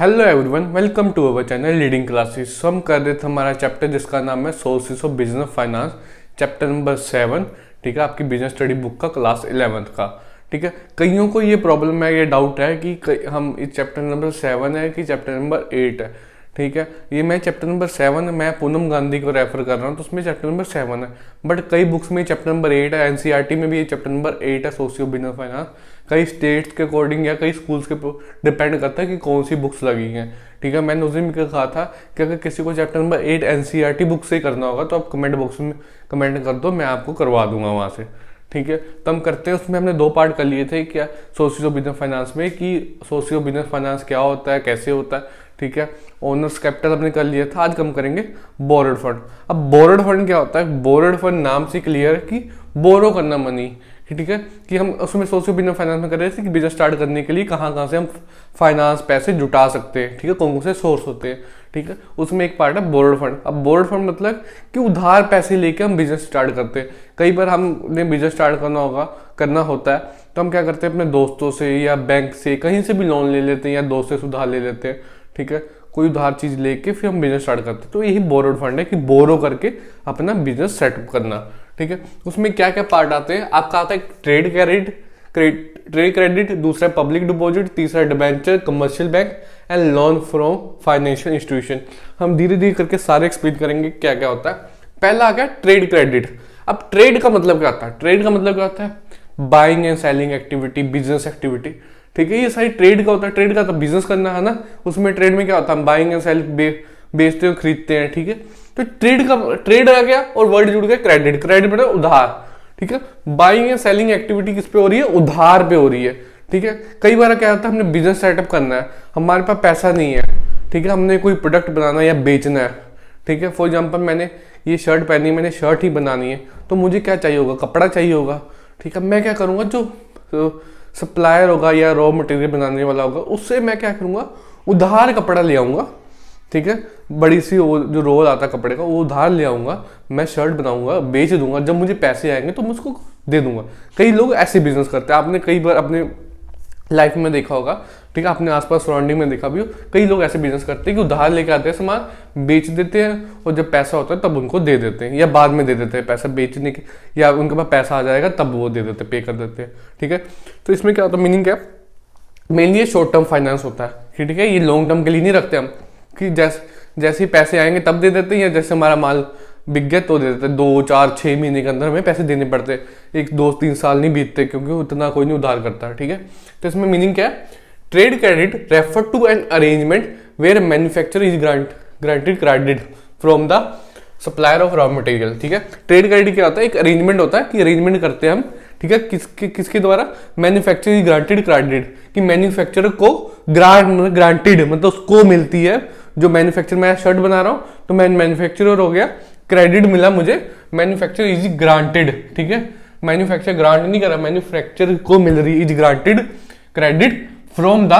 Hello everyone, welcome to our channel Leading Classes. हम कर रहे थे हमारा चैप्टर जिसका नाम है sources of business finance, chapter number 7। ठीक है, आपकी बिजनेस स्टडी बुक का क्लास 11th का। ठीक है, कईयों को ये प्रॉब्लम है, ये डाउट है कि हम इस चैप्टर नंबर 7 है कि चैप्टर नंबर 8 है। ठीक है, ये मैं चैप्टर नंबर 7 मैं पूनम गांधी को रेफर कर रहा हूँ, तो उसमें चैप्टर नंबर 7 है। बट कई बुक्स में चैप्टर नंबर 8 है, एनसीईआरटी में भी ये चैप्टर नंबर 8 है, सोर्सेस ऑफ बिजनेस फाइनेंस। कई स्टेट्स के अकॉर्डिंग या कई स्कूल्स के डिपेंड करता है कि कौन सी बुक्स लगी हैं। ठीक है, मैंने उस दिन कहा था कि अगर किसी को चैप्टर नंबर 8 एनसीईआरटी बुक से करना होगा तो आप कमेंट बॉक्स में कमेंट कर दो, मैं आपको करवा दूंगा वहाँ से। ठीक है, तो हम करते हैं। उसमें हमने 2 पार्ट कर लिए थे, क्या सोर्सेस ऑफ बिजनेस फाइनेंस में कि सोर्सेस ऑफ बिजनेस फाइनेंस क्या होता है, कैसे होता है। ठीक है, ओनर्स कैपिटल हमने कर लिया था। आज हम करेंगे बोरोड फंड। अब बोरोड फंड क्या होता है? बोरोड फंड नाम से क्लियर कि बोरो करना मनी। ठीक है, कि हम उसमें सोर्सेस ऑफ बिजनेस फाइनेंस में कर रहे थे कि बिजनेस स्टार्ट करने के लिए कहाँ से हम फाइनेंस पैसे जुटा सकते हैं। ठीक है, कौन कौन से सोर्स होते हैं। ठीक है, उसमें एक पार्ट है बोरोड फंड। अब बोरोड फंड मतलब कि उधार पैसे लेके हम बिजनेस स्टार्ट करते हैं। कई बार हमने बिजनेस स्टार्ट करना होता है तो हम क्या करते हैं, अपने दोस्तों से या बैंक से कहीं से भी लोन ले लेते हैं या दोस्त से उधार ले लेते हैं। ठीक है, कोई उधार चीज लेके फिर हम बिजनेस स्टार्ट करते हैं। तो यही बोरोड फंड है कि बोरो करके अपना बिजनेस सेटअप करना। ठीक है, उसमें क्या क्या पार्ट आते हैं? आपका आता है ट्रेड क्रेडिट, दूसरा पब्लिक डिपॉजिट, तीसरा debenture, commercial bank and loan from financial institution. हम धीरे धीरे करके सारे एक्सप्लेन करेंगे क्या क्या होता है। पहला आ गया ट्रेड क्रेडिट। अब ट्रेड का मतलब क्या होता है? ट्रेड का मतलब क्या होता है? Buying and selling activity, business activity. ठीक है, ये सारी ट्रेड का होता है। ट्रेड का तो बिजनेस करना है ना, उसमें ट्रेड में क्या होता है? बाइंग एंड सेल, बेचते हो खरीदते हैं। ठीक है, तो ट्रेड आ गया और वर्ड जुड़ गया क्रेडिट। क्रेडिट मतलब उधार। ठीक है, बाइंग एंड सेलिंग एक्टिविटी किस पे हो रही है? उधार पे हो रही है। ठीक है, कई बार क्या होता है, हमने बिजनेस सेटअप करना है, हमारे पास पैसा नहीं है। ठीक है, हमने कोई प्रोडक्ट बनाना या बेचना है। ठीक है, फॉर एग्जाम्पल मैंने ये शर्ट पहनी, मैंने शर्ट ही बनानी है, तो मुझे क्या चाहिए होगा? कपड़ा चाहिए होगा। ठीक है, मैं क्या करूँगा, जो सप्लायर होगा या रॉ मटेरियल बनाने वाला होगा, उससे मैं क्या करूँगा? उधार कपड़ा ले आऊँगा। ठीक है, बड़ी सी जो रोल आता है कपड़े का, वो उधार ले आऊँगा, मैं शर्ट बनाऊंगा, बेच दूंगा, जब मुझे पैसे आएंगे तो मैं उसको दे दूंगा। कई लोग ऐसे बिजनेस करते हैं, आपने कई बार अपने लाइफ में देखा होगा। ठीक है, अपने आसपास सराउंडिंग में देखा भी हो, कई लोग ऐसे बिजनेस करते हैं कि उधार लेके आते हैं, सामान बेच देते हैं और जब पैसा होता है तब उनको दे देते हैं, या बाद में दे देते हैं पैसा बेचने के, या उनके पास पैसा आ जाएगा तब वो दे देते हैं, पे कर देते हैं। ठीक है, तो इसमें क्या होता है, मीनिंग क्या है? मेनली ये शॉर्ट टर्म फाइनेंस होता है। ठीक है, ये लॉन्ग टर्म के लिए नहीं रखते हम कि जैसे ही पैसे आएंगे तब दे देते हैं, या जैसे हमारा माल बिक गया तो दे देते हैं। 2, 4, 6 महीने के अंदर हमें पैसे देने पड़ते हैं, 1, 2, 3 साल नहीं बीतते, क्योंकि उतना कोई नहीं उधार करता है। ठीक है, तो इसमें मीनिंग क्या है? Trade credit refer to an arrangement where manufacture is granted credit from the supplier of raw material. ठीक है, ट्रेड क्रेडिट क्या होता है? एक अरेंजमेंट होता है कि अरेंजमेंट करते हैं हम। ठीक है, किसके द्वारा? मैन्युफैक्चर इज ग्रांटेड क्रेडिट, कि मैन्युफैक्चरर को ग्रांटेड मतलब उसको मिलती है। जो मैन्युफैक्चर, मैं शर्ट बना रहा हूं तो मैं मैन्युफैक्चरर हो गया, क्रेडिट मिला मुझे, मैन्युफैक्चर इज ग्रांटेड। ठीक है, मैन्युफैक्चर ग्रांट नहीं करा, मैन्युफैक्चर को मिल रही is granted credit from the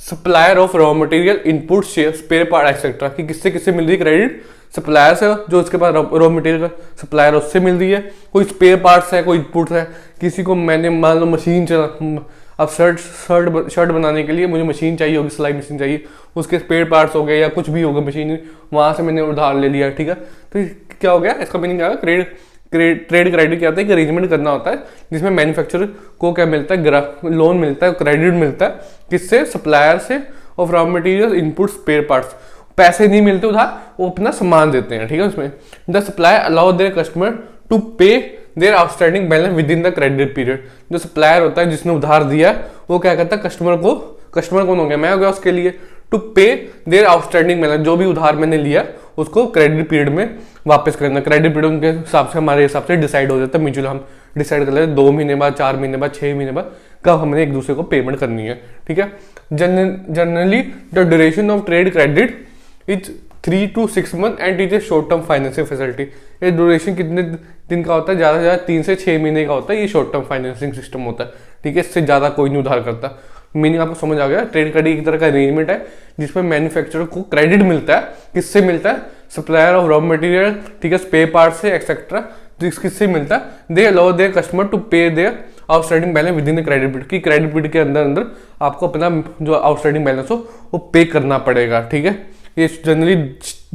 supplier of raw material, input, spare part etcetera. कि किससे मिल रही है क्रेडिट? सप्लायर से, जो उसके पास रॉ मटेरियल सप्लायर उससे मिल रही है। कोई स्पेयर पार्ट्स है, कोई इनपुट है, किसी को मैंने मान लो मशीन चला, अब शर्ट बनाने के लिए मुझे मशीन चाहिए होगी, सिलाई मशीन चाहिए, उसके स्पेयर पार्ट्स हो गए या कुछ भी होगा मशीन, वहां से मैंने उधार ले लिया। ठीक है, तो क्या हो गया? इसका मीनिंग क्या है? ट्रेड क्रेडिट क्या होता है कि अरेंजमेंट करना होता है जिसमें मैन्युफैक्चरर को क्या मिलता है? लोन मिलता है, क्रेडिट मिलता है। किससे? सप्लायर से, of raw material, input, spare parts. पैसे नहीं मिलते उधार, वो अपना सामान देते हैं। ठीक है, उसमें the supplier allow their customer to pay their outstanding balance with in the credit period. जो सप्लायर होता है, जिसने उधार दिया, वो क्या करता है? कस्टमर कौन हो गया? मैं हो गया उसके लिए, to pay their outstanding balance, जो भी उधार मैंने लिया उसको क्रेडिट पीरियड में वापस करना। क्रेडिट पीरियड के हिसाब से, हमारे हिसाब से डिसाइड हो जाता है, म्यूचुअल हम डिसाइड कर लेते हैं 2 महीने बाद, 4 महीने बाद, 6 महीने बाद कब हमने एक दूसरे को पेमेंट करनी है। ठीक है, generally the duration of trade credit is 3 to 6 months and is a short term financing facility. ये ड्यूरेशन कितने दिन का होता है? ज़्यादा से ज़्यादा 3 से 6 महीने का होता है। ये शॉर्ट टर्म फाइनेंसिंग सिस्टम होता है। ठीक है, इससे ज़्यादा कोई नहीं उधार करता। मीनिंग आपको समझ आ गया? ट्रेड क्रेडिट एक तरह का अरेंजमेंट है जिसमें मैन्युफैक्चरर को क्रेडिट मिलता है। किससे मिलता है? सप्लायर ऑफ रॉ मटेरियल, ठीक है, स्पेयर पार्ट से एक्सेट्रा। किससे मिलता है? They allow their customer to pay their outstanding balance with in credit period की क्रेडिट पीरियड के अंदर अंदर आपको अपना जो आउटस्टैंडिंग बैलेंस हो वो पे करना पड़ेगा, ठीक है। ये जनरली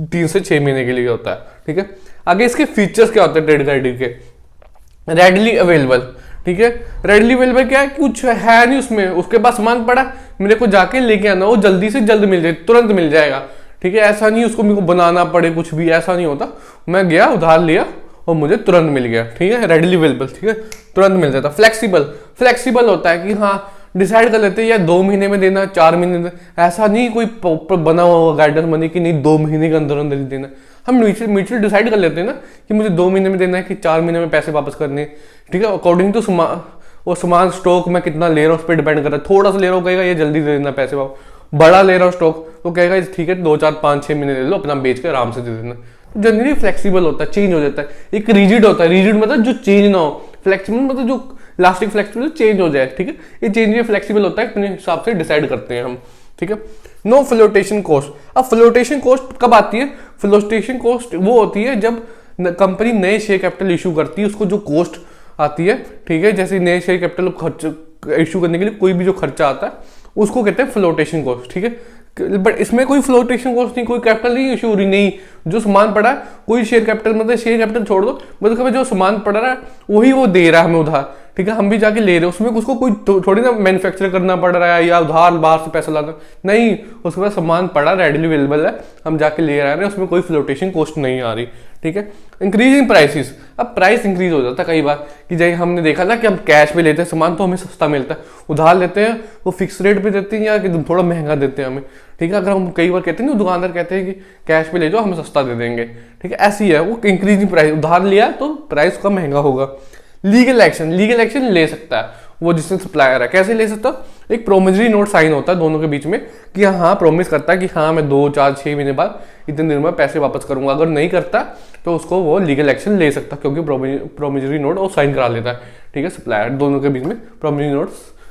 3 से 6 महीने के लिए होता है, ठीक है। आगे इसके फीचर्स क्या होते हैं ट्रेड क्रेडिट के, रेडली अवेलेबल, ठीक है। रेडली अवेलेबल क्या है, कुछ है नहीं उसमें, उसके पास सामान पड़ा, मेरे को जाके लेके आना, वो जल्दी से जल्द मिल जाए, तुरंत मिल जाएगा, ठीक है। ऐसा नहीं उसको मेरे को बनाना पड़े, कुछ भी ऐसा नहीं होता। मैं गया उधार लिया और मुझे तुरंत मिल गया, ठीक है। रेडली अवेलेबल, ठीक है, तुरंत मिल जाता। फ्लेक्सिबल, फ्लेक्सिबल होता है कि हाँ डिसाइड कर लेते हैं या 2 महीने में देना, 4 महीने में, ऐसा नहीं कोई प्रॉपर बना हुआ गाइडेंस बनी कि नहीं 2 महीने के अंदर अंदर ही देना। हम म्यूचुअल डिसाइड कर लेते हैं ना कि मुझे 2 महीने में देना है कि 4 महीने में पैसे वापस करने, ठीक है। अकॉर्डिंग टू वो सामान स्टॉक मैं कितना ले रहा हूँ उस पर डिपेंड कर रहा है। थोड़ा सा ले रहा हूँ कहेगा ये जल्दी दे देना पैसे वापस, बड़ा ले रहा हूँ स्टॉक तो कहेगा ठीक है 2 4 5 6 महीने ले लो, अपना बेच के आराम से दे देना। तो जनरली फ्लेक्सिबल होता है, चेंज हो जाता है। एक रिजिड होता है, रिजिड मतलब जो चेंज ना हो, फ्लेक्सिबल मतलब जो लास्टिक फ्लेक्सिबल चेंज हो जाए, ठीक है। ये चेंज में फ्लेक्सिबल होता है, अपने हिसाब से डिसाइड करते हैं हम, ठीक है। नो फ्लोटेशन कॉस्ट, अब फ्लोटेशन कॉस्ट कब आती है, फ्लोटेशन कॉस्ट वो होती है जब कंपनी नए शेयर कैपिटल इशू करती है, उसको जो कॉस्ट आती है, ठीक है। जैसे नए शेयर कैपिटल खर्च इशू करने के लिए कोई भी जो खर्चा आता है उसको कहते हैं फ्लोटेशन कॉस्ट, ठीक है। बट इसमें कोई फ्लोटेशन कॉस्ट नहीं, कोई कैपिटल नहीं इशू हो रही, नहीं जो सामान पड़ा है, कोई शेयर कैपिटल मतलब शेयर कैपिटल छोड़ दो, मतलब जो सामान पड़ा रहा है वही वो दे रहा है हमें उधार, ठीक है। हम भी जाके ले रहे हैं, उसमें उसको कोई थोड़ी ना मैन्युफैक्चर करना पड़ रहा है या उधार बाहर से पैसा लाना, नहीं, उसके पास सामान पड़ा रेडली अवेलेबल है, हम जाके ले रहे हैं, उसमें कोई फ्लोटेशन कॉस्ट नहीं आ रही, ठीक है। इंक्रीजिंग प्राइसेस, अब प्राइस इंक्रीज हो जाता है कई बार कि जैसे हमने देखा ना कि हम कैश पे लेते हैं सामान तो हमें सस्ता मिलता है, उधार लेते हैं वो फिक्स रेट पे देते हैं या कि थोड़ा महंगा देते हैं हमें, ठीक है। अगर हम कई बार कहते हैं ना दुकानदार कहते हैं कि कैश पे ले जाओ हम सस्ता दे देंगे, ठीक है। ऐसी है वो इंक्रीजिंग प्राइस, उधार लिया तो प्राइस का महंगा होगा। लीगल एक्शन, लीगल एक्शन ले सकता है वो जिसने सप्लायर है, कैसे ले सकता है, एक प्रोमिसरी नोट साइन होता है दोनों के बीच में कि हाँ प्रॉमिस करता है कि हाँ मैं 2 4 6 महीने बाद इतने दिन में पैसे वापस करूंगा। अगर नहीं करता तो उसको वो लीगल एक्शन ले सकता है क्योंकि प्रोमिसरी नोट वो साइन करा लेता है, ठीक है। सप्लायर दोनों के बीच में प्रोमिसरी नोट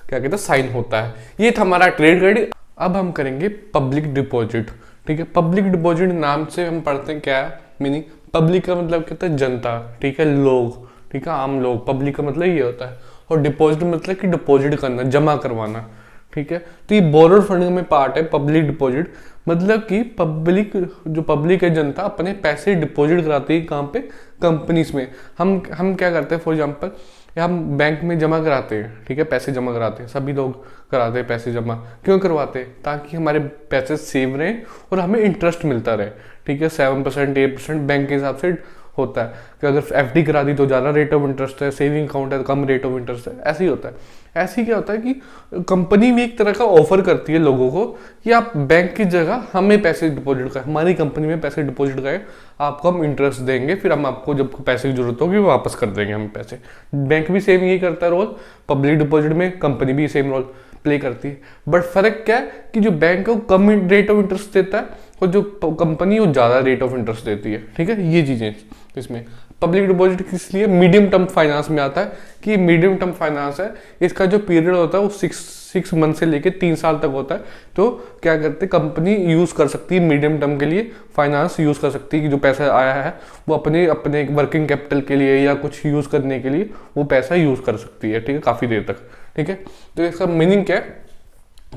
क्या कहते हैं साइन होता है। ये था हमारा ट्रेड क्रेडिट। अब हम करेंगे पब्लिक डिपॉजिट, ठीक है। पब्लिक डिपॉजिट नाम से हम पढ़ते हैं क्या मीनिंग, पब्लिक का मतलब कहते हैं जनता, ठीक है, लोग, ठीक है, आम लोग, पब्लिक का मतलब ये होता है। और डिपॉजिट मतलब कि डिपॉजिट करना, जमा करवाना, ठीक है। तो ये बोरोड फंडिंग में पार्ट है पब्लिक डिपॉजिट, मतलब कि पब्लिक जो पब्लिक है जनता अपने पैसे डिपॉजिट कराती है कहाँ पे, कंपनीज में। हम क्या करते हैं, फॉर एग्जांपल हम बैंक में जमा कराते हैं, ठीक है, पैसे जमा कराते हैं, सभी लोग कराते हैं पैसे जमा। क्यों करवाते हैं, ताकि हमारे पैसे सेव रहें और हमें इंटरेस्ट मिलता रहे, ठीक है। 7% 8% बैंक के हिसाब से होता है कि अगर एफडी करा दी तो ज़्यादा रेट ऑफ इंटरेस्ट है, सेविंग अकाउंट है तो कम रेट ऑफ इंटरेस्ट है, ऐसे ही होता है। ऐसे ही क्या होता है कि कंपनी भी एक तरह का ऑफर करती है लोगों को कि आप बैंक की जगह हमें पैसे डिपॉजिट करें, हमारी कंपनी में पैसे डिपॉजिट करें, आपको हम इंटरेस्ट देंगे, फिर हम आपको जब पैसे की जरूरत होगी वापस कर देंगे हम पैसे। बैंक भी सेम यही करता है रोल, पब्लिक डिपॉजिट में कंपनी भी सेम रोल प्ले करती है। बट फर्क क्या है कि जो बैंक है वो कम रेट ऑफ इंटरेस्ट देता है और जो कंपनी वो ज़्यादा रेट ऑफ इंटरेस्ट देती है, ठीक है। ये चीज़ें इसमें पब्लिक डिपॉजिट किस लिए मीडियम टर्म फाइनेंस में आता है कि मीडियम टर्म फाइनेंस है, इसका जो पीरियड होता है वो 6 मंथ से लेके 3 साल तक होता है। तो क्या करते हैं, कंपनी यूज़ कर सकती है मीडियम टर्म के लिए फाइनेंस यूज़ कर सकती है कि जो पैसा आया है वो अपने वर्किंग कैपिटल के लिए या कुछ यूज़ करने के लिए वो पैसा यूज़ कर सकती है, ठीक है, काफ़ी देर तक, ठीक है। तो इसका मीनिंग क्या है,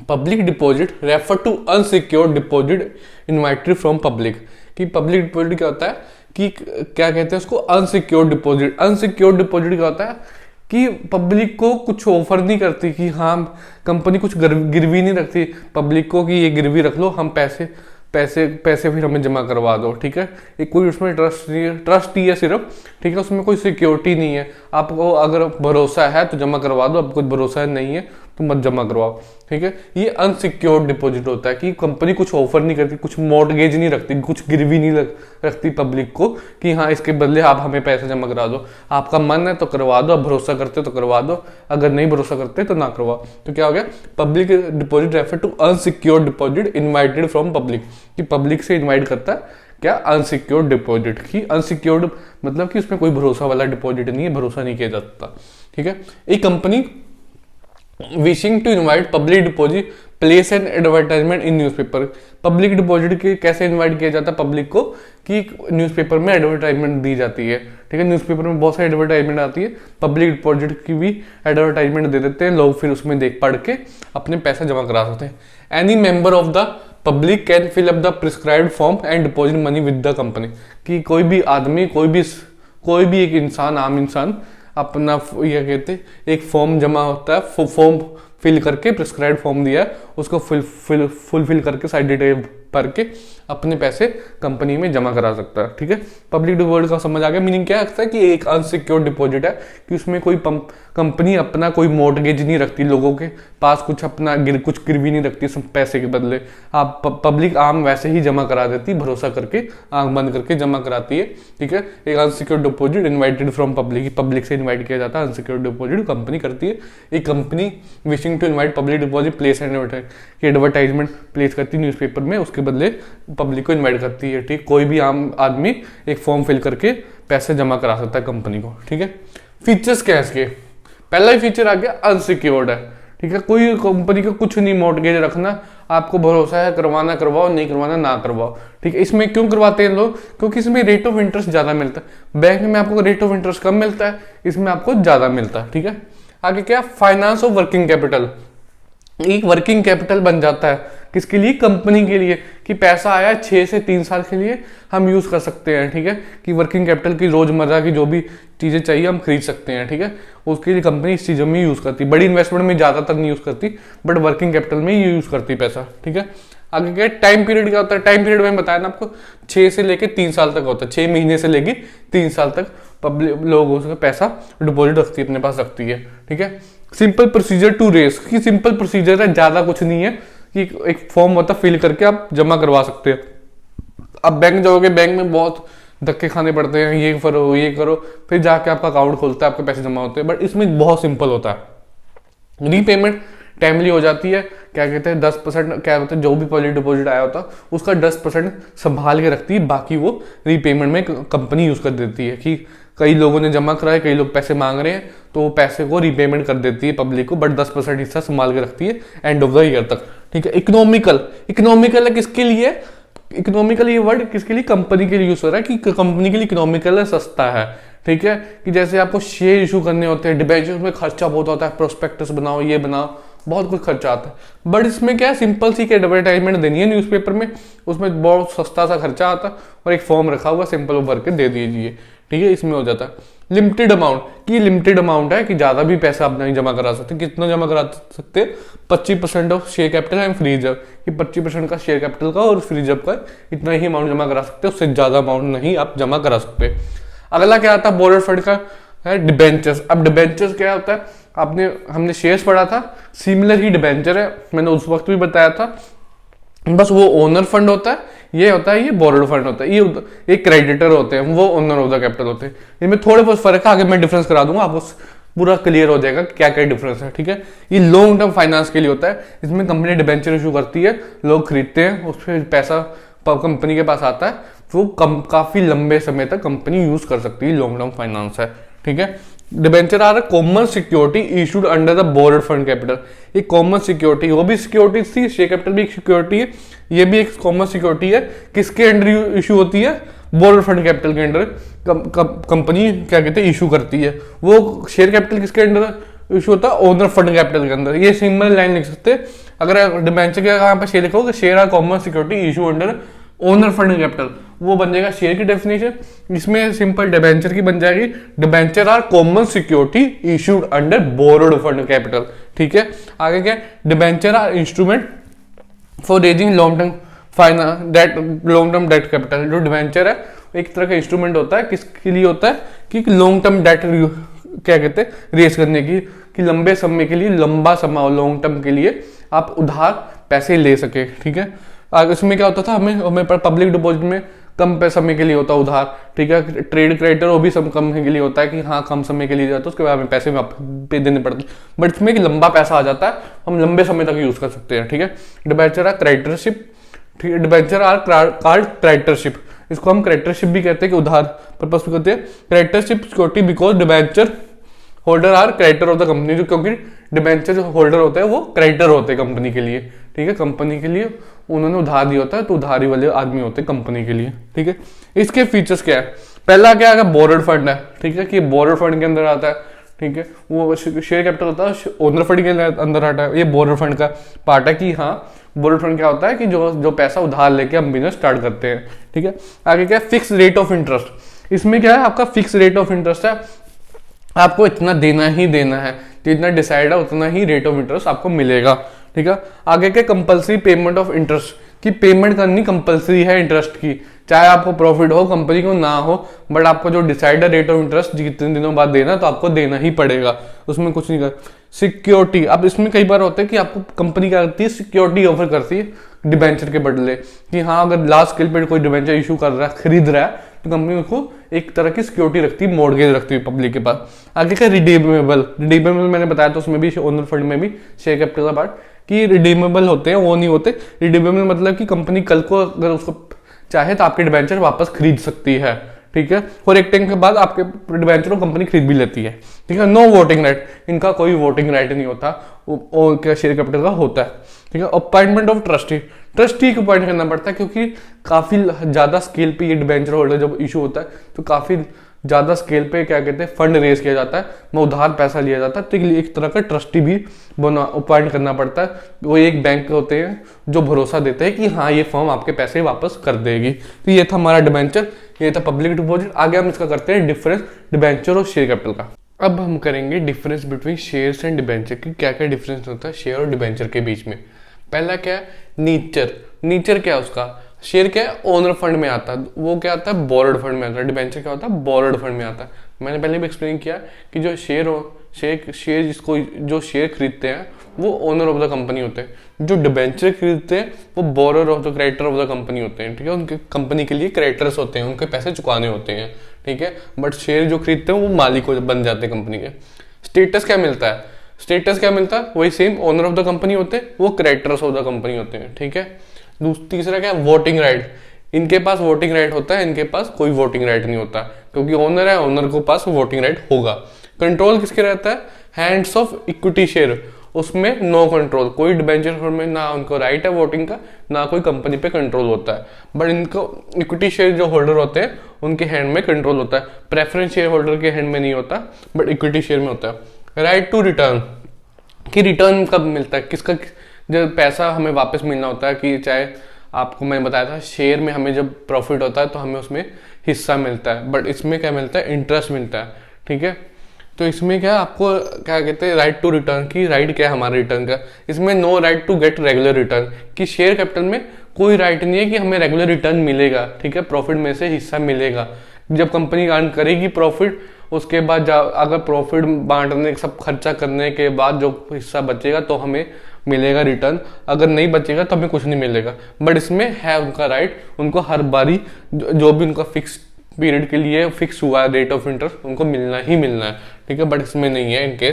public deposit refer to unsecured deposit invited from public. कि पब्लिक डिपॉजिट क्या होता है कि क्या कहते हैं उसको, अनसिक्योर्ड डिपॉजिट। अनसिक्योर्ड डिपॉजिट क्या होता है कि पब्लिक को कुछ ऑफर नहीं करती कि हाँ कंपनी कुछ गिरवी नहीं रखती पब्लिक को कि ये गिरवी रख लो, हम पैसे फिर हमें जमा करवा दो, ठीक है। एक कोई उसमें ट्रस्ट नहीं है, ट्रस्ट ही है सिर्फ, ठीक है, उसमें कोई सिक्योरिटी नहीं है। आपको अगर भरोसा है तो जमा करवा दो, अब कुछ भरोसा नहीं है तो मत जमा करवाओ, ठीक है। ये अनसिक्योर्ड डिपॉजिट होता है कि कंपनी कुछ ऑफर नहीं करती, कुछ मॉर्टगेज नहीं रखती, कुछ गिरवी नहीं रखती पब्लिक को कि हाँ इसके बदले आप हमें पैसे जमा करा दो, आपका मन है तो करवा दो, आप भरोसा करते हो तो करवा दो, अगर नहीं भरोसा करते तो ना करवाओ। तो क्या हो गया, public deposit refer to unsecured deposit invited from public, कि पब्लिक से इन्वाइट करता है क्या, अनसिक्योर्ड डिपॉजिट की। अनसिक्योर्ड मतलब कि उसमें कोई भरोसा वाला डिपॉजिट नहीं है, भरोसा नहीं किया जाता, ठीक है। एक company wishing to invite public deposit place an advertisement in newspaper. Public deposit के कैसे इनवाइट किया जाता है पब्लिक को, कि न्यूज़पेपर में एडवर्टाइजमेंट दी जाती है, ठीक है। न्यूज़पेपर में बहुत सारी एडवर्टाइजमेंट आती है, पब्लिक डिपॉजिट की भी एडवर्टाइजमेंट दे देते हैं, लोग फिर उसमें देख पढ़ के अपने पैसे जमा करा सकते हैं। Any member of the public can fill up the prescribed form and deposit money with the company. कि कोई भी आदमी, कोई भी एक इंसान, आम इंसान अपना ये कहते एक फॉर्म जमा होता है, फॉर्म फिल करके, प्रिस्क्राइब फॉर्म दिया है उसको फुलफिल करके सारी डिटेल भर के अपने पैसे कंपनी में जमा करा सकता है, ठीक है। पब्लिक डिपॉजिट का समझ आ गया। मीनिंग क्या है कि एक अनसिक्योर्ड डिपॉजिट है, कि उसमें कोई कंपनी अपना कोई मॉर्टगेज नहीं रखती, लोगों के पास कुछ अपना कुछ गिरवी नहीं रखती पैसे के बदले। आप पब्लिक आम वैसे ही जमा करा देती, भरोसा करके आंख बंद करके जमा कराती है, ठीक है। एक unsecured deposit invited from public, public से इन्वाइट किया जाता है। अनसिक्योर्ड डिपॉजिट कंपनी करती है। एक company wishing to invite public deposit place advertisement place करती है न्यूज़पेपर में, उसके बदले पब्लिक को इन्वाइट करती है, ठीक। कोई भी आम आदमी एक फॉर्म फिल करके पैसे जमा करा सकता है कंपनी को, ठीक है। फीचर्स क्या है इसके? पहला ही फीचर आ गया अनसिक्योर्ड है, ठीक है। कोई कंपनी का कुछ नहीं मॉर्टगेज रखना, आपको भरोसा है, करवाना करवाओ, नहीं करवाना ना करवाओ, ठीक है। इसमें क्यों करवाते हैं लोग? क्योंकि इसमें रेट ऑफ इंटरेस्ट ज्यादा मिलता है। बैंक में आपको रेट ऑफ इंटरेस्ट कम मिलता है, इसमें आपको ज्यादा मिलता है, ठीक है। आगे क्या? Finance of working capital. एक वर्किंग कैपिटल बन जाता है किसके लिए? कंपनी के लिए, कि पैसा आया 6 से 3 साल के लिए हम यूज कर सकते हैं, ठीक है। कि वर्किंग कैपिटल की रोजमर्रा की जो भी चीजें चाहिए हम खरीद सकते हैं, ठीक है। उसके लिए कंपनी इस चीजों में यूज करती, बड़ी इन्वेस्टमेंट में ज्यादातर नहीं यूज करती, बट वर्किंग कैपिटल में ही यूज करती पैसा, ठीक है। आगे क्या? टाइम पीरियड क्या होता है? टाइम पीरियड में बताया ना आपको, 6 से लेके 3 साल तक होता है। 6 महीने से लेके 3 साल तक पब्लिक लोगों से पैसा डिपॉजिट रखती है, अपने पास रखती है, ठीक है। सिंपल प्रोसीजर टू रेस, की सिंपल प्रोसीजर है, ज्यादा कुछ नहीं है, कि एक फॉर्म होता है, फिल करके आप जमा करवा सकते हैं। अब बैंक जाओगे, बैंक में बहुत धक्के खाने पड़ते हैं, ये करो ये करो, फिर जाके आपका अकाउंट खोलता है, आपके पैसे जमा होते हैं। बट इसमें बहुत सिंपल होता है, रीपेमेंट टाइमली हो जाती है। क्या कहते हैं 10%, क्या कहते हैं जो भी पब्लिक डिपॉजिट आया होता उसका 10% संभाल के रखती है, बाकी वो रीपेमेंट में कंपनी यूज कर देती है। कि कई लोगों ने जमा कराए, कई लोग पैसे मांग रहे हैं, तो वो पैसे को रीपेमेंट कर देती है पब्लिक को, बट 10% हिस्सा संभाल के रखती है एंड ऑफ द ईयर तक, ठीक है। इकोनॉमिकल है किसके लिए? इकोनॉमिकल ये वर्ड किसके लिए? कंपनी के लिए यूज हो रहा है, कि कंपनी के लिए इकोनॉमिकल है, सस्ता है, ठीक है। कि जैसे आपको शेयर इशू करने होते हैं, डिबेंचर में खर्चा बहुत होता है, प्रोस्पेक्टस बनाओ, ये बनाओ, बहुत कुछ खर्चा आता है। बट इसमें क्या है, सिंपल सी एडवर्टाइजमेंट देनी है न्यूज़पेपर में, उसमें बहुत सस्ता सा खर्चा आता है, और एक फॉर्म रखा हुआ सिंपल वो भर के दे दीजिए, ठीक है। इसमें हो जाता है लिमिटेड अमाउंट, की लिमिटेड अमाउंट है, कि ज्यादा भी पैसा आप नहीं जमा करा सकते। कितना जमा करा सकते हैं? 25% of share capital and free reserve, कि 25% का शेयर कैपिटल का और फ्री रिजर्व का इतना ही अमाउंट जमा करा सकते हैं, उससे ज्यादा अमाउंट नहीं आप जमा करा सकते। अगला क्या आता है? बोरोड फंड का है डिबेंचर्स। अब डिबेंचर्स क्या होता है? हमने शेयर्स पढ़ा था, सिमिलर ही डिबेंचर है, मैंने उस वक्त भी बताया था, बस वो ओनर फंड होता है, ये होता है, ये बोरोड फंड होता है। ये क्रेडिटर होते हैं, वो ओनर ऑफ द कैपिटल होते हैं। इनमें थोड़े बहुत फर्क है, आगे मैं डिफरेंस करा दूंगा, आपको पूरा क्लियर हो जाएगा क्या क्या डिफरेंस है, ठीक है। ये लॉन्ग टर्म फाइनेंस के लिए होता है, इसमें कंपनी डिबेंचर इशू करती है, लोग खरीदते हैं, उस पर पैसा कंपनी के पास आता है, वो काफी लंबे समय तक कंपनी यूज कर सकती है, लॉन्ग टर्म फाइनेंस है, ठीक है। Debenture are common security issued under the borrowed fund capital. ये कॉमन सिक्योरिटी, वो भी सिक्योरिटी थी, शेयर कैपिटल भी एक सिक्योरिटी है, ये भी एक कॉमन सिक्योरिटी है। किसके अंडर इशू होती है? बोरोड फंड कैपिटल के अंडर कंपनी क्या कहते हैं इशू करती है। वो शेयर कैपिटल किसके अंडर इशू होता है? ओनर फंड कैपिटल के अंदर। ये सिंपल लाइन लिख सकते हैं, अगर डिबेंचर के यहाँ पे शेयर लिखोगे, share are common security issue under owner fund capital, वो बन जाएगा शेयर की डेफिनेशन। इसमें सिंपल डिबेंचर की बन जाएगी, debenture are common security issued under borrowed fund capital, ठीक है। आगे क्या? Debenture are instrument for raising long term long term debt capital. जो डिबेंचर है एक तरह का इंस्ट्रूमेंट होता है, किसके लिए होता है? कि लॉन्ग टर्म डेट क्या कहते हैं रेज करने की, कि लंबे समय के लिए, लंबा समय लॉन्ग टर्म के लिए आप उधार पैसे ले सके, ठीक है। इसमें क्या होता था, हमें पब्लिक डिपॉजिट में कम समय के लिए होता है उधार, ठीक है। ट्रेड क्रेडिटर वो भी कम समय के लिए होता है, कि हाँ कम समय के लिए जाता है, उसके बाद हमें पैसे पे देने पड़ते हैं। बट इसमें लंबा पैसा आ जाता है, हम लंबे समय तक यूज कर सकते हैं, ठीक है। डिबेंचर आर क्रेडिटरशिप, ठीक है। डिबेंचर आर कॉल्ड क्रेडिटरशिप, इसको हम क्रेडिटरशिप भी कहते हैं, कि उधार पर्पस भी कहते हैं। Creditorship security because debenture holder are creditor of the company, जो क्योंकि डिबेंचर जो होल्डर होते हैं वो क्रेडिटर होते हैं कंपनी के लिए, ठीक है। कंपनी के लिए उन्होंने उधार दिया होता है, तो उधारी वाले आदमी होते हैं कंपनी के लिए, ठीक है। इसके फीचर्स क्या है, पहला क्या है, बोरोड फंड है, ठीक है, कि बोरोड फंड के अंदर आता है, ठीक है। वो शेयर कैपिटल होता है, ओनर फंड के अंदर आता है, ये बोरोड फंड का पार्ट है कि हाँ, बोरोड फंड क्या होता है कि जो पैसा उधार लेके हम बिजनेस स्टार्ट करते हैं, ठीक है। आगे क्या है, फिक्स रेट ऑफ इंटरेस्ट। इसमें क्या है, आपका फिक्स रेट ऑफ इंटरेस्ट है, आपको इतना देना ही देना है, जितना डिसाइड है उतना ही रेट ऑफ इंटरेस्ट आपको मिलेगा, ठीक है। आगे क्या, कंपल्सरी पेमेंट ऑफ इंटरेस्ट, की पेमेंट करनी कंपल्सरी है इंटरेस्ट की, चाहे आपको प्रॉफिट हो कंपनी को ना हो, बट आपको जो डिसाइड है रेट ऑफ इंटरेस्ट जितने दिनों बाद देना, तो आपको देना ही पड़ेगा, उसमें कुछ नहीं कर। सिक्योरिटी, अब इसमें कई बार होता है कि आपको कंपनी क्या करती है, सिक्योरिटी ऑफर करती है डिबेंचर के बदले, कि हाँ अगर लार्ज स्केल पे कोई डिबेंचर इशू कर रहा है, खरीद रहा है, तो कंपनी उसको एक तरह की सिक्योरिटी रखती है, मॉर्गेज रखती है पब्लिक के पास। आगे क्या, रिडीमेबल। रिडीमेबल मैंने बताया तो उसमें भी ओनर फंड में भी शेयर कैपिटल का पार्ट कि रिडीमेबल होते हैं, वो नहीं होते। रिडीमेबल मतलब कि कंपनी कल को अगर उसको चाहे तो आपके डिबेंचर वापस खरीद सकती है, ठीक है। और एक टाइम के बाद आपके डिबेंचर को कंपनी खरीद भी लेती है, ठीक है। नो वोटिंग राइट, इनका कोई वोटिंग राइट नहीं होता, और क्या शेयर कैपिटल का होता है, ठीक है। अपॉइंटमेंट ऑफ ट्रस्टी, ट्रस्टी को अपॉइंट करना पड़ता है, क्योंकि काफी ज्यादा स्केल पे ये डिबेंचर होल्डर जब इशू होता है, तो काफी ज्यादा स्केल पे क्या कहते हैं, फंड रेज किया जाता है, उधार पैसा लिया जाता है, तो एक तरह का ट्रस्टी भी अपॉइंट करना पड़ता है। वो एक बैंक होते हैं जो भरोसा देते हैं कि हाँ ये फर्म आपके पैसे वापस कर देगी। तो ये था हमारा डिबेंचर, ये था पब्लिक डिपॉजिट। आगे हम इसका करते हैं डिफरेंस डिबेंचर और शेयर कैपिटल का। अब हम करेंगे difference between shares and debenture की, क्या क्या डिफरेंस होता है शेयर और डिबेंचर के बीच में। पहला क्या है, नेचर। नेचर क्या है उसका, शेयर क्या है, ओनर फंड में आता है, वो क्या आता है, बोरोड फंड में आता है। डिबेंचर क्या होता है, बोरोड फंड में आता है। मैंने पहले भी एक्सप्लेन किया कि जो शेयर जिसको जो शेयर खरीदते हैं वो ओनर ऑफ द कंपनी होते हैं, जो डिबेंचर खरीदते हैं वो borer of the creditor of the company होते हैं, ठीक है। उनके कंपनी के लिए क्रेडिटर्स होते हैं, उनके पैसे चुकाने होते हैं, ठीक है। बट शेयर जो खरीदते हैं वो मालिक बन जाते हैं कंपनी के। स्टेटस क्या मिलता है, स्टेटस क्या मिलता है, वही same owner of the company होते हैं, वो क्रेडिटर्स ऑफ द कंपनी होते हैं, ठीक है। तीसरा क्या है, वोटिंग राइट। इनके पास वोटिंग राइट होता है, इनके पास कोई वोटिंग राइट नहीं होता, क्योंकि ओनर है, ओनर को पास वोटिंग राइट होगा। कंट्रोल किसके रहता है, हैंड्स ऑफ इक्विटी शेयर, उसमें नो कंट्रोल, कोई डिबेंचर में ना उनको राइट है वोटिंग का, ना कोई कंपनी पे कंट्रोल होता है। बट इनको इक्विटी शेयर जो होल्डर होते हैं उनके हैंड में कंट्रोल होता है, प्रेफरेंस शेयर होल्डर के हैंड में नहीं होता, बट इक्विटी शेयर में होता है। राइट टू रिटर्न, कि रिटर्न कब मिलता है, किसका, जब पैसा हमें वापस मिलना होता है, कि चाहे आपको मैंने बताया था शेयर में हमें जब प्रॉफिट होता है तो हमें उसमें हिस्सा मिलता है, बट इसमें क्या मिलता है, इंटरेस्ट मिलता है, ठीक है। तो इसमें क्या आपको क्या कहते हैं, राइट टू रिटर्न की, राइट क्या है हमारा रिटर्न का, इसमें no right to get regular return, कि शेयर कैपिटल में कोई राइट नहीं है कि हमें रेगुलर रिटर्न मिलेगा, ठीक है, प्रॉफिट में से हिस्सा मिलेगा। जब कंपनी अर्न करेगी प्रॉफिट, उसके बाद अगर प्रॉफिट बांटने सब खर्चा करने के बाद जो हिस्सा बचेगा तो हमें मिलेगा रिटर्न, अगर नहीं बचेगा तो हमें कुछ नहीं मिलेगा। बट इसमें है उनका राइट, उनको हर बारी जो भी उनका फिक्स पीरियड के लिए फिक्स हुआ है रेट ऑफ इंटरेस्ट, उनको मिलना ही मिलना है, ठीक है। बट इसमें नहीं है इनके।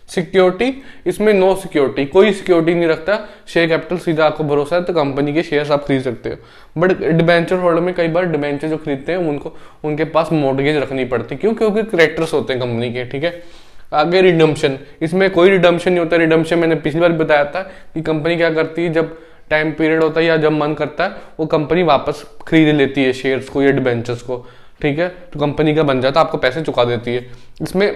सिक्योरिटी, इसमें नो सिक्योरिटी, कोई सिक्योरिटी नहीं रखता शेयर कैपिटल, सीधा आपको भरोसा है तो कंपनी के शेयर्स आप खरीद सकते हो। बट डिबेंचर होल्डर में कई बार डिबेंचर जो खरीदते हैं उनको उनके पास मॉर्गेज रखनी पड़ती है, क्यों, क्योंकि क्रेडिटर्स होते हैं कंपनी के, ठीक है। आगे रिडम्पशन, इसमें कोई रिडम्पशन नहीं होता। रिडम्पशन मैंने पिछली बार बताया था कि कंपनी क्या करती है, जब टाइम पीरियड होता है या जब मन करता है वो कंपनी वापस खरीद लेती है शेयर्स को या डिबेंचर्स को, ठीक है। तो कंपनी का बन जाता है, आपको पैसे चुका देती है। इसमें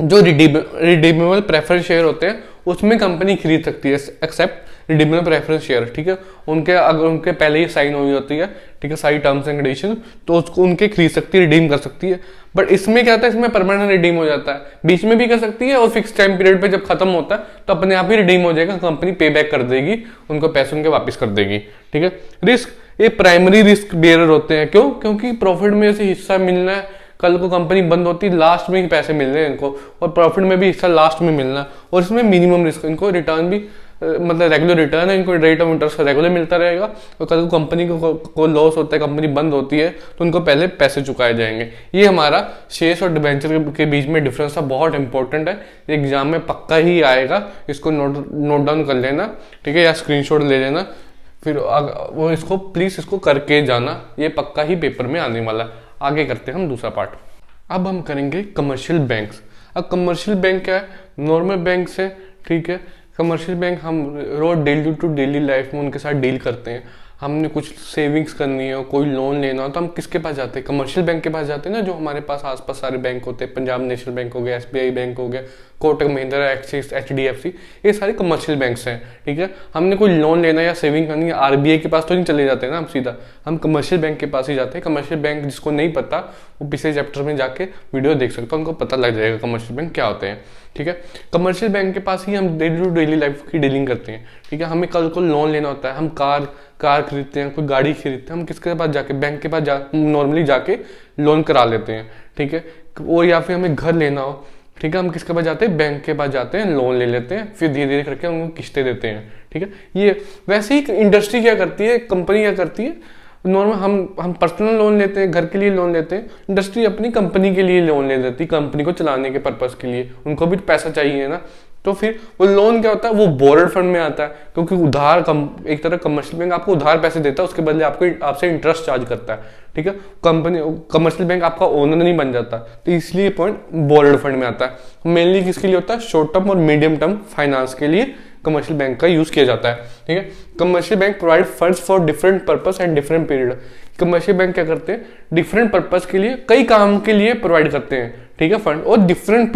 जो रिडीमेबल प्रेफरेंस शेयर होते हैं उसमें कंपनी खरीद सकती है, एक्सेप्ट रिडीमेबल प्रेफरेंस शेयर, ठीक है। उनके अगर उनके पहले ही साइन हुई होती है, ठीक है, सारी टर्म्स एंड कंडीशन, तो उसको उनके खरीद सकती है, रिडीम कर सकती है। बट इसमें क्या होता है, इसमें परमानेंट रिडीम हो जाता है, बीच में भी कर सकती है और फिक्स टाइम पीरियड पे जब खत्म होता है तो अपने आप ही रिडीम हो जाएगा, कंपनी पे बैक कर देगी, उनको पैसे उनके वापस कर देगी, ठीक है। रिस्क, ये प्राइमरी रिस्क बेयर होते हैं, क्यों, क्योंकि प्रॉफिट में से हिस्सा मिलना है, कल को कंपनी बंद होती है लास्ट में ही पैसे मिल रहे हैं इनको, और प्रॉफिट में भी हिस्सा लास्ट में मिलना है, और इसमें मिनिमम रिस्क, इनको रिटर्न भी मतलब रेगुलर रिटर्न है, इनको रेट ऑफ इंटरेस्ट रेगुलर मिलता रहेगा, और कल को कंपनी को लॉस होता है, कंपनी बंद होती है तो उनको पहले पैसे चुकाए जाएंगे। ये हमारा शेयर्स और डिबेंचर के बीच में डिफरेंस था, बहुत इंपॉर्टेंट है, एग्जाम में पक्का ही आएगा, इसको नोट डाउन कर लेना, ठीक है, या स्क्रीनशॉट ले लेना, फिर वो इसको प्लीज इसको करके जाना, ये पक्का ही पेपर में आने वाला है। आगे करते हैं हम दूसरा पार्ट। अब हम करेंगे कमर्शियल बैंक्स। अब कमर्शियल बैंक क्या है, नॉर्मल बैंक से, ठीक है, कमर्शियल बैंक हम रोज डेली टू डेली लाइफ में उनके साथ डील करते हैं। हमने कुछ सेविंग्स करनी है, कोई लोन लेना हो तो हम किसके पास जाते हैं, कमर्शियल बैंक के पास जाते हैं ना, जो हमारे पास आसपास सारे बैंक होते हैं, पंजाब नेशनल बैंक हो गया, SBI बैंक हो गया, कोटक महिंद्रा, एक्सिस, HDFC, ये सारे कमर्शियल बैंक्स हैं, ठीक है। हमने कोई लोन लेना या सेविंग करनी है, RBI के पास तो नहीं चले जाते ना हम सीधा, हम कमर्शियल बैंक के पास ही जाते हैं। कमर्शियल बैंक जिसको नहीं पता वो पिछले चैप्टर में जाके वीडियो देख सकता है, उनको पता लग जाएगा कमर्शियल बैंक क्या होते हैं, ठीक है। कमर्शियल बैंक के पास ही हम डेली टू डेली लाइफ की डीलिंग करते हैं, ठीक है। हमें कल को लोन लेना होता है, हम कार खरीदते हैं, कोई गाड़ी खरीदते हैं, हम किसके पास जाके, बैंक के पास नॉर्मली जाके लोन करा लेते हैं, ठीक है। और या फिर हमें घर लेना हो, ठीक है, हम किसके पास जाते हैं, बैंक के पास जाते हैं, लोन ले लेते हैं, फिर धीरे धीरे करके उनको किस्तें देते हैं, ठीक है। ये वैसे ही इंडस्ट्री क्या करती है, कंपनी क्या करती है, नॉर्मल हम पर्सनल लोन लेते हैं, घर के लिए लोन लेते हैं, इंडस्ट्री अपनी कंपनी के लिए लोन ले लेती है, कंपनी को चलाने के पर्पस के लिए, उनको भी पैसा चाहिए ना, तो फिर वो लोन क्या होता है, वो बोरोड फंड में आता है, क्योंकि उधार एक तरह कमर्शियल बैंक आपको उधार पैसे देता है, उसके बदले आपसे इंटरेस्ट चार्ज करता है, ठीक है। कमर्शियल बैंक आपका ओनर नहीं बन जाता, तो इसलिए पॉइंट बोरोड फंड में आता है। मेनली किसके लिए होता है, शॉर्ट टर्म और मीडियम टर्म फाइनेंस के लिए कमर्शियल बैंक का यूज किया जाता है, ठीक है। Commercial bank provide funds for different purpose and different period. Commercial bank क्या करते हैं, डिफरेंट पर्पस के लिए, कई काम के लिए प्रोवाइड करते हैं, ठीक है, फंड, और डिफरेंट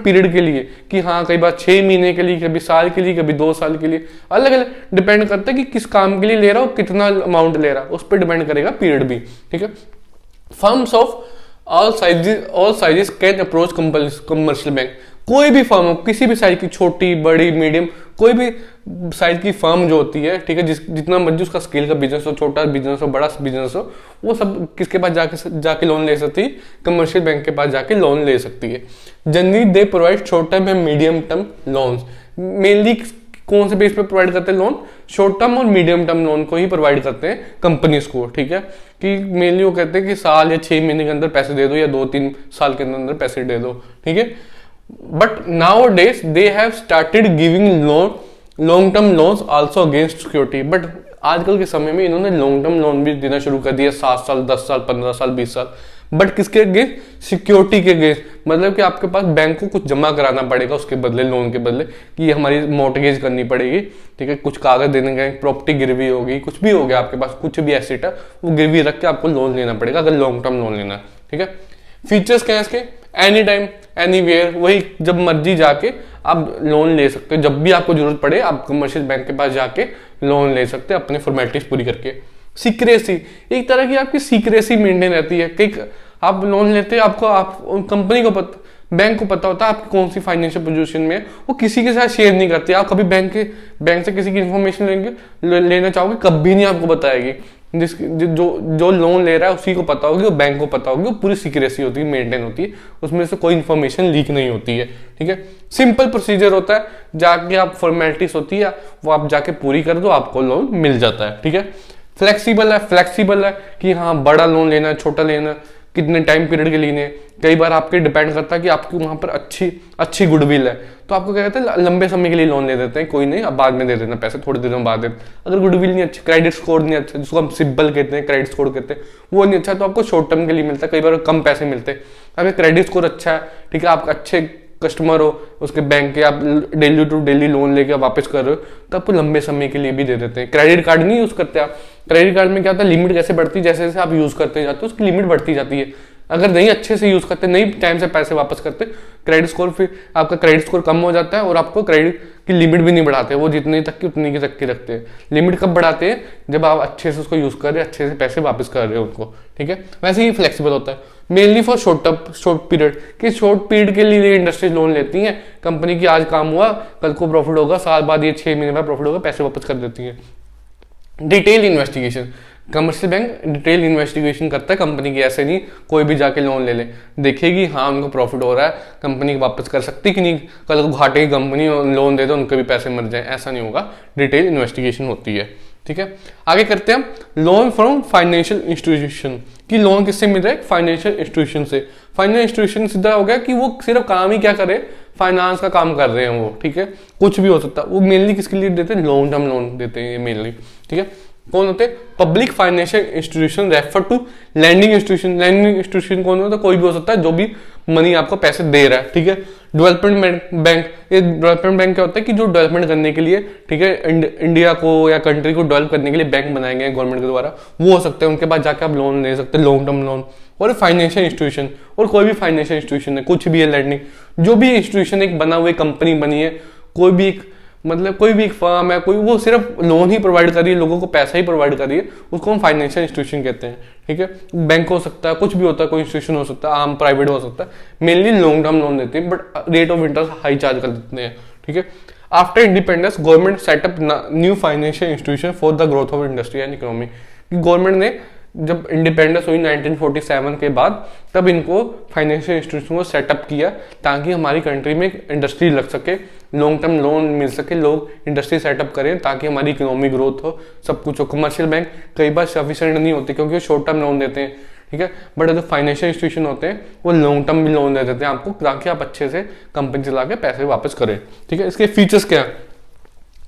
पीरियड के लिए, कि हाँ कई बार 6 महीने के लिए, कभी साल के लिए, कभी 2 साल के लिए, अलग अलग डिपेंड करता है कि किस काम के लिए ले रहा हो, कितना अमाउंट ले रहा है, उस पर डिपेंड करेगा पीरियड भी, ठीक है। Firms of all sizes can approach commercial bank. कोई भी फर्म हो, किसी भी साइज की, छोटी बड़ी मीडियम, कोई भी साइज की फर्म जो होती है, ठीक है, जितना मर्जी उसका स्केल का बिजनेस हो, छोटा बिजनेस हो, बड़ा बिजनेस हो, वो सब किसके पास जाके लोन ले सकती है, कमर्शियल बैंक के पास जाके लोन ले सकती है। Generally they provide short term and medium term loans. Mainly कौन से बेस पे प्रोवाइड करते हैं लोन, शॉर्ट टर्म और मीडियम टर्म लोन को ही प्रोवाइड करते हैं कंपनीज को, ठीक है, कि मेनली वो कहते हैं कि साल या 6 महीने के अंदर पैसे दे दो, या 2-3 साल के अंदर पैसे दे दो, ठीक है। But nowadays they have started giving long term loans also against security. But आजकल के समय में इन्होंने लॉन्ग टर्म लोन भी देना शुरू कर दिया, 7 साल, 10 साल, 15 साल, 20 साल, बट किसके अगेंस्ट, सिक्योरिटी के अगेंस्ट। मतलब कि आपके पास बैंक को कुछ जमा कराना पड़ेगा उसके बदले, लोन के बदले, कि हमारी मॉर्टगेज करनी पड़ेगी, ठीक है, कुछ कागज देने का, प्रॉपर्टी गिरवी होगी, कुछ भी हो गया आपके पास, कुछ भी एसेट है वो गिरवी रख के आपको लोन लेना पड़ेगा अगर लॉन्ग टर्म लोन लेना है, ठीक है। फीचर्स क्या है इसके, एनी टाइम एनीवेयर, वही जब मर्जी जाके आप लोन ले सकते हो, जब भी आपको जरूरत पड़े आप कमर्शियल बैंक के पास जाके लोन ले सकते हैं अपने फॉर्मेलिटीज पूरी करके। सीक्रेसी, एक तरह की आपकी सीक्रेसी मेंटेन रहती है, कि आप लोन लेते हैं, आपको कंपनी को पता, बैंक को पता होता है आपकी कौन सी फाइनेंशियल पोजीशन में है, वो किसी के साथ शेयर नहीं करती। आप कभी बैंक से किसी की इन्फॉर्मेशन लेना चाहोगे, कभी नहीं आपको बताएगी। जो लोन ले रहा है उसी को पता होगी, वो बैंक को पता होगी, वो पूरी सीक्रेसी होती है, मेंटेन होती है, उसमें से कोई इन्फॉर्मेशन लीक नहीं होती है, ठीक है। सिंपल प्रोसीजर होता है, जाके आप फॉर्मेलिटीज होती है वो आप जाके पूरी कर दो, आपको लोन मिल जाता है, ठीक है। फ्लेक्सिबल है कि हाँ बड़ा लोन लेना है, छोटा लेना, कितने टाइम पीरियड के लिए, कई बार आपके डिपेंड करता है कि आपकी वहां पर अच्छी गुडविल है, तो आपको क्या कहते हैं, लंबे समय के लिए लोन ले देते हैं, कोई नहीं अब बाद में दे देना पैसे, थोड़ी देर में बाद दे। अगर गुडविल नहीं अच्छी, क्रेडिट स्कोर नहीं अच्छा, जिसको हम सिबिल कहते हैं, क्रेडिट स्कोर कहते हैं, वो नहीं अच्छा, तो आपको शॉर्ट टर्म के लिए मिलता है, कई बार कम पैसे मिलते हैं। अगर क्रेडिट स्कोर अच्छा है, ठीक है, आप अच्छे कस्टमर हो उसके बैंक के, आप डेली टू डेली लोन लेके वापस कर रहे हो, तो आपको लंबे समय के लिए भी दे देते हैं। क्रेडिट कार्ड नहीं यूज करते आप, क्रेडिट कार्ड में क्या होता है, लिमिट कैसे बढ़ती है, जैसे जैसे आप यूज करते जाते हो उसकी लिमिट बढ़ती जाती है। अगर नहीं अच्छे से यूज करते, नहीं टाइम से पैसे वापस करते, क्रेडिट स्कोर, फिर आपका क्रेडिट स्कोर कम हो जाता है और आपको क्रेडिट की लिमिट भी नहीं बढ़ाते, वो जितनी तक की उतनी की तक की रखते हैं। लिमिट कब बढ़ाते हैं, जब आप अच्छे से उसको यूज कर रहे हैं, अच्छे से पैसे वापस कर रहे हो उनको, ठीक है। वैसे ही फ्लेक्सिबल होता है, मेनली फॉर शॉर्ट पीरियड, कि शॉर्ट पीरियड के लिए इंडस्ट्रीज लोन लेती हैं, कंपनी की आज काम हुआ, कल को प्रॉफिट होगा, साल बाद ये 6 महीने बाद प्रॉफिट होगा, पैसे वापस कर देती है। Detail investigation, commercial bank detail investigation करता है कंपनी की, ऐसे नहीं कोई भी जाके लोन ले ले, देखेगी हाँ उनको प्रॉफिट हो रहा है, कंपनी वापस कर सकती कि नहीं, कल को घाटे की कंपनी लोन दे दो उनके भी पैसे मर जाए, ऐसा नहीं होगा, डिटेल इन्वेस्टिगेशन होती है, ठीक है। आगे करते हैं हम लोन फ्रॉम फाइनेंशियल इंस्टीट्यूशन, कि लोन किससे मिल रहा है, फाइनेंशियल इंस्टीट्यूशन से। फाइनेंशियल इंस्टीट्यूशन सीधा हो गया कि वो सिर्फ काम ही क्या करे, फाइनेंस का काम कर रहे हैं वो, ठीक है, कुछ भी हो सकता है। वो मेनली किसके लिए देते हैं, लॉन्ग टर्म लोन देते हैं ये मेनली, ठीक है। कौन होते हैं? Public financial institution refer to lending institution. Lending institution कौन होता है? कोई भी हो सकता है जो भी मनी आपको पैसे दे रहा है, ठीक है। डेवलपमेंट बैंक, ये डेवलपमेंट बैंक क्या होता है कि जो डेवलपमेंट करने के लिए, ठीक है, इंडिया को या कंट्री को डेवलप करने के लिए बैंक बनाए गए गवर्नमेंट के द्वारा, वो हो सकते हैं। उनके पास जाके आप लोन ले सकते हैं, लॉन्ग टर्म लोन। और फाइनेंशियल इंस्टीट्यूशन, और कोई भी फाइनेंशियल इंस्टीट्यूशन है, कुछ भी है, लैंडिंग, जो भी इंस्टीट्यूशन एक बना हुआ कंपनी बनी है, कोई भी एक मतलब कोई भी एक फर्म है, कोई वो सिर्फ लोन ही प्रोवाइड कर रही है, लोगों को पैसा ही प्रोवाइड कर रही है, उसको हम फाइनेंशियल इंस्टीट्यूशन कहते हैं, ठीक है। बैंक हो सकता है, कुछ भी होता है, कोई इंस्टीट्यूशन हो सकता है, आम प्राइवेट हो सकता है, मेनली लॉन्ग टर्म लोन देते हैं, but rate of interest high charge कर देते हैं, ठीक है। After independence government setup new financial institution for the growth of industry and economy. Government ने जब इंडिपेंडेंस हुई 1947 के बाद, तब इनको फाइनेंशियल इंस्टीट्यूशन को सेटअप किया ताकि हमारी कंट्री में इंडस्ट्री लग सके, लॉन्ग टर्म लोन मिल सके, लोग इंडस्ट्री सेटअप करें ताकि हमारी इकोनॉमी ग्रोथ हो, सब कुछ हो। कमर्शियल बैंक कई बार सफिशिएंट नहीं होते क्योंकि वो शॉर्ट टर्म लोन देते हैं, ठीक है, बट जो फाइनेंशियल इंस्टीट्यूशन होते हैं वो लॉन्ग टर्म भी लोन दे देते हैं आपको, ताकि आप अच्छे से कंपनी चला के पैसे वापस करें, ठीक है। इसके फीचर्स क्या है?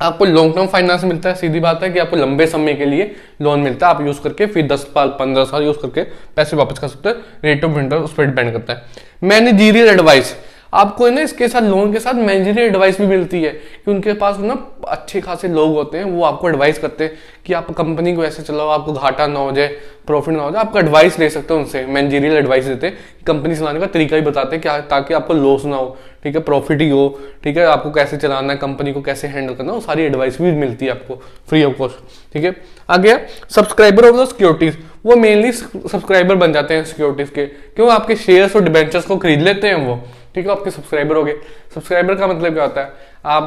आपको लॉन्ग टर्म फाइनेंस मिलता है, सीधी बात है कि आपको लंबे समय के लिए लोन मिलता है, आप यूज करके फिर 10 साल 15 साल यूज करके पैसे वापस कर सकते हैं। रेट ऑफ इंटरेस्ट उस पर डिपेंड करता है। मैनेजरियल एडवाइस, आपको है ना इसके साथ, लोन के साथ मैनेजरियल एडवाइस भी मिलती है कि उनके पास ना अच्छे खासे लोग होते हैं, वो आपको एडवाइस करते हैं कि आप कंपनी को ऐसे चलाओ, आपको घाटा ना हो जाए, प्रॉफिट ना हो जाए, आपको एडवाइस ले सकते हो उनसे। मैनेजरियल एडवाइस देते हैं, कंपनी चलाने का तरीका ही बताते हैं क्या, ताकि आपको लॉस ना हो, ठीक है, प्रॉफिट ही हो, ठीक है, आपको कैसे चलाना है, कंपनी को कैसे हैंडल करना है, वो सारी एडवाइस भी मिलती है आपको फ्री ऑफ कॉस्ट, ठीक है। आगे सब्सक्राइबर ऑफ द सिक्योरिटीज, वो मेनली सब्सक्राइबर बन जाते हैं सिक्योरिटीज के, क्यों? आपके शेयर्स और डिबेंचर्स को खरीद लेते हैं वो, ठीक है, आपके सब्सक्राइबर हो गए। सब्सक्राइबर का मतलब क्या होता है? आप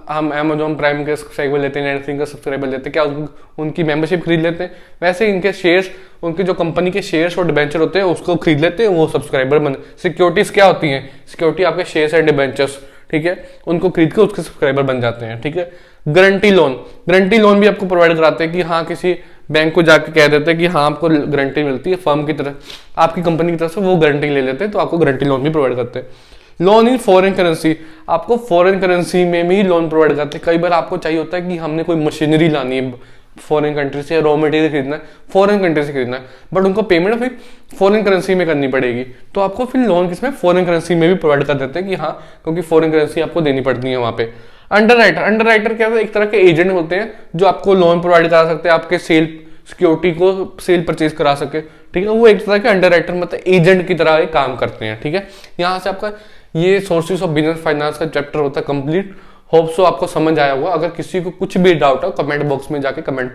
हम Amazon प्राइम के सब्सक्राइबर लेते हैं, नेटफ्लिक्स का सब्सक्राइबर लेते हैं, क्या उनकी मेंबरशिप खरीद लेते हैं? वैसे इनके शेयर्स, उनके जो कंपनी के शेयर्स और डिबेंचर होते हैं उसको खरीद लेते हैं, वो सब्सक्राइबर बन। सिक्योरिटीज क्या होती हैं? सिक्योरिटी आपके शेयर्स एंड डिबेंचर्स, ठीक है, उनको खरीद के उसके सब्सक्राइबर बन जाते हैं, ठीक है। गारंटी लोन, गारंटी लोन भी आपको प्रोवाइड कराते हैं कि हाँ, किसी बैंक को जाके कह देते हैं कि हाँ आपको गारंटी मिलती है, फर्म की तरफ, आपकी कंपनी की तरफ से वो गारंटी ले लेते हैं, तो आपको गारंटी लोन भी प्रोवाइड करते हैं। लोन इन फॉरेन करेंसी, आपको फॉरेन करेंसी में भी लोन प्रोवाइड करते हैं। कई बार आपको चाहिए होता है कि हमने कोई मशीनरी लानी है फॉरेन कंट्री से, रॉ मटेरियल खरीदना है, फॉरेन कंट्री से खरीदना है, बट उनको पेमेंट फिर फॉरेन करेंसी में करनी पड़ेगी, तो आपको फिर लोन किसमें? फॉरेन करेंसी में भी प्रोवाइड कर देते हैं कि हाँ, क्योंकि फॉरेन करेंसी आपको देनी पड़ती है वहाँ पे। अंडरराइटर, अंडरराइटर क्या है? एक तरह के एजेंट होते हैं जो आपको लोन प्रोवाइड करा सकते हैं, आपके सेल सिक्योरिटी को सेल परचेज करा सके, ठीक है। वो एक तरह के अंडरराइटर मतलब एजेंट की तरह काम करते हैं, ठीक है। यहाँ से आपका ये सोर्सेस ऑफ बिजनेस फाइनेंस का चैप्टर होता है कंप्लीट। होप सो आपको समझ आया होगा। अगर किसी को कुछ भी डाउट हो कमेंट बॉक्स में जाके कमेंट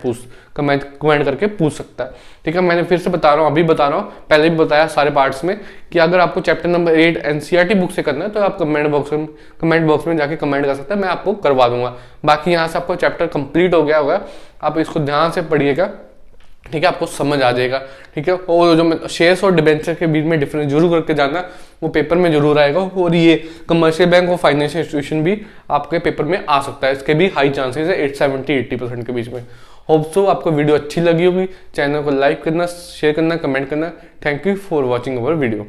करके पूछ सकता है, ठीक है। मैंने फिर से बता रहा हूँ, अभी बता रहा हूँ, पहले भी बताया सारे पार्ट्स में कि अगर आपको चैप्टर नंबर 8 एनसीईआरटी बुक से करना है तो आप कमेंट बॉक्स में जाके कमेंट कर सकते हैं, मैं आपको करवा दूंगा। बाकी यहाँ से आपको चैप्टर कंप्लीट हो गया होगा, आप इसको ध्यान से पढ़िएगा, ठीक है, आपको समझ आ जाएगा, ठीक है। और जो शेयर्स और डिबेंचर के बीच में डिफरेंस जरूर करके जाना, वो पेपर में जरूर आएगा। और ये कमर्शियल बैंक और फाइनेंशियल इंस्टीट्यूशन भी आपके पेपर में आ सकता है, इसके भी हाई चांसेस है 70-80% के बीच में। होप सो आपको वीडियो अच्छी लगी होगी। चैनल को लाइक करना, शेयर करना, कमेंट करना। Thank you for watching our video.